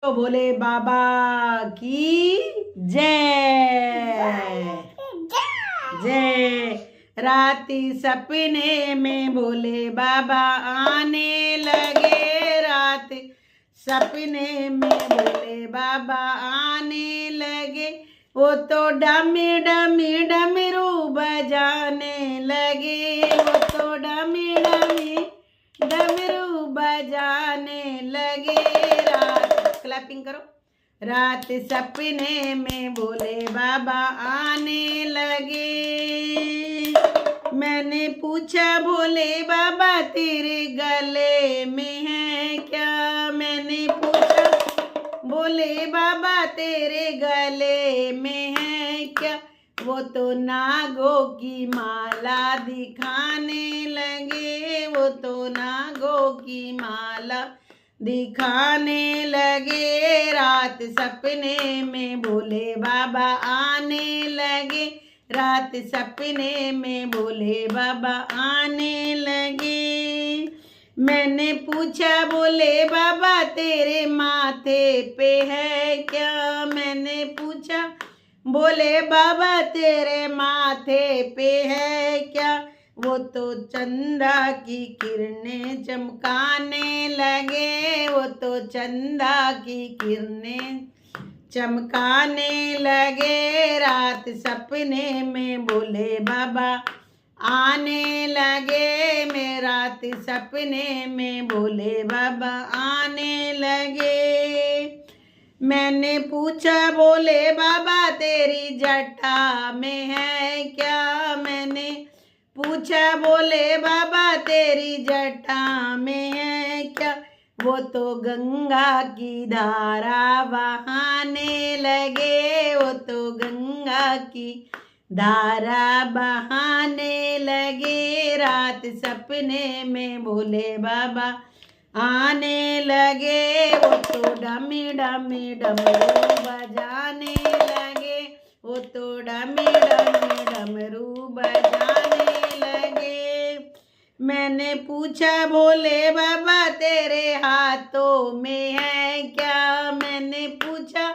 तो भोले बाबा की जय जय। राती सपने में भोले बाबा आने लगे, रात सपने में भोले बाबा आने लगे। वो तो डमी डमी डमरू बजाने लगे, वो तो डमी डमी डमरू बजाने लगे। क्लैपिंग करो। रात सपने में भोले बाबा आने लगे। मैंने पूछा भोले बाबा तेरे गले में है क्या, मैंने पूछा भोले बाबा तेरे गले में है क्या। वो तो नागों की माला दिखाने लगे, वो तो नागों की माला दिखाने लगे। रात सपने में भोले बाबा आने लगे, रात सपने में भोले बाबा आने लगे। मैंने पूछा भोले बाबा तेरे माथे पे है क्या, मैंने पूछा भोले बाबा तेरे माथे पे है क्या। वो तो चंदा की किरणें चमकाने लगे, वो तो चंदा की किरणें चमकाने लगे। रात सपने में भोले बाबा आने लगे, मैं रात सपने में भोले बाबा आने लगे। मैंने पूछा भोले बाबा तेरी जटा में है क्या, मैंने पूछा भोले बाबा तेरी जटा में है क्या। वो तो गंगा की धारा बहाने लगे, वो तो गंगा की धारा बहाने लगे। रात सपने में भोले बाबा आने लगे, वो तो डमी डमी डमरू बजाने लगे, वो तो डमी डमी डमरू बजाने लगे। मैंने पूछा भोले बाबा तेरे हाथों में है क्या, मैंने पूछा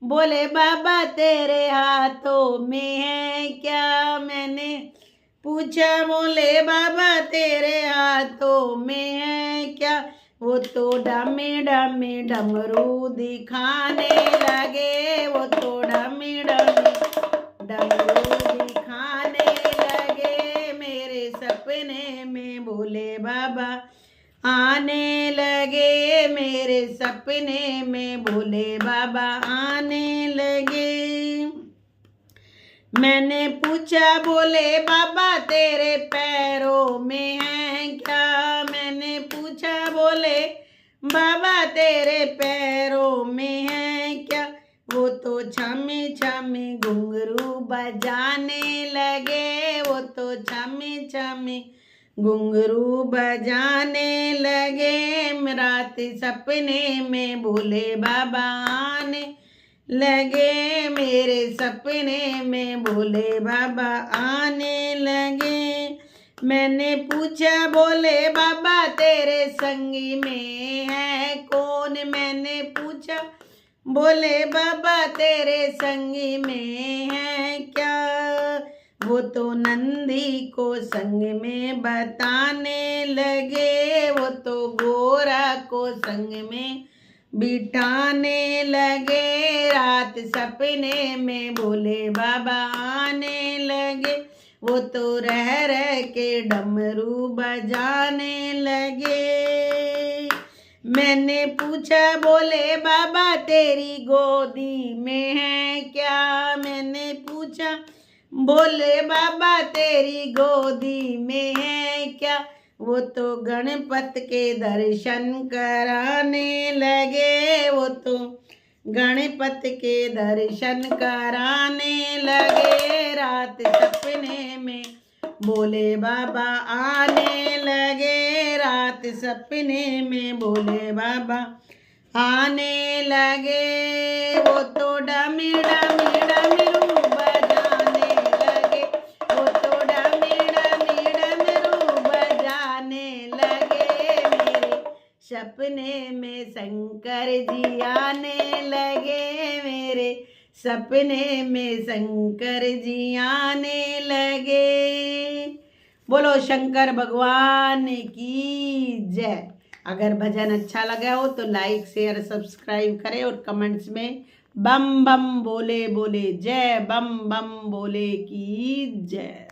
भोले बाबा तेरे हाथों में है क्या। मैंने पूछा भोले बाबा तेरे हाथों में है क्या। वो तो डमी डमी डमरू दिखाने लगे, वो तो डमी डमी डमरू दिखाने लगे। मेरे सपने में भोले बाबा आने लगे, मेरे सपने में भोले बाबा आने लगे। मैंने पूछा भोले बाबा तेरे पैरों में है क्या, मैंने पूछा भोले बाबा तेरे पैरों में है क्या। वो तो छमी छमी घुंघरू बजाने लगे, वो तो छमी छमी घुंघरू बजाने लगे। रात सपने में भोले बाबा आने लगे, मेरे सपने में भोले बाबा आने लगे। मैंने पूछा भोले बाबा तेरे संगी में है कौन, मैंने पूछा भोले बाबा तेरे संगी में है क्या। वो तो नंदी को संग में बताने लगे, वो तो गोरा को संग में बिठाने लगे। रात सपने में भोले बाबा आने लगे, वो तो रह रह के डमरू बजाने लगे। मैंने पूछा भोले बाबा तेरी गोदी में है क्या, मैंने पूछा भोले बाबा तेरी गोदी में है क्या। वो तो गणपत के दर्शन कराने लगे, वो तो गणपत के दर्शन कराने लगे। रात सपने में भोले बाबा आने लगे, रात सपने में भोले बाबा आने लगे। वो तो डमी डमी डमरू बजाने लगे, वो तो डमी डमी डमरू बजाने लगे। मेरे सपने में शंकर जी आने लगे, मेरे सपने में शंकर जी आने लगे। बोलो शंकर भगवान की जय। अगर भजन अच्छा लगा हो तो लाइक शेयर सब्सक्राइब करें और कमेंट्स में बम बम बोले बोले जय, बम बम बोले की जय।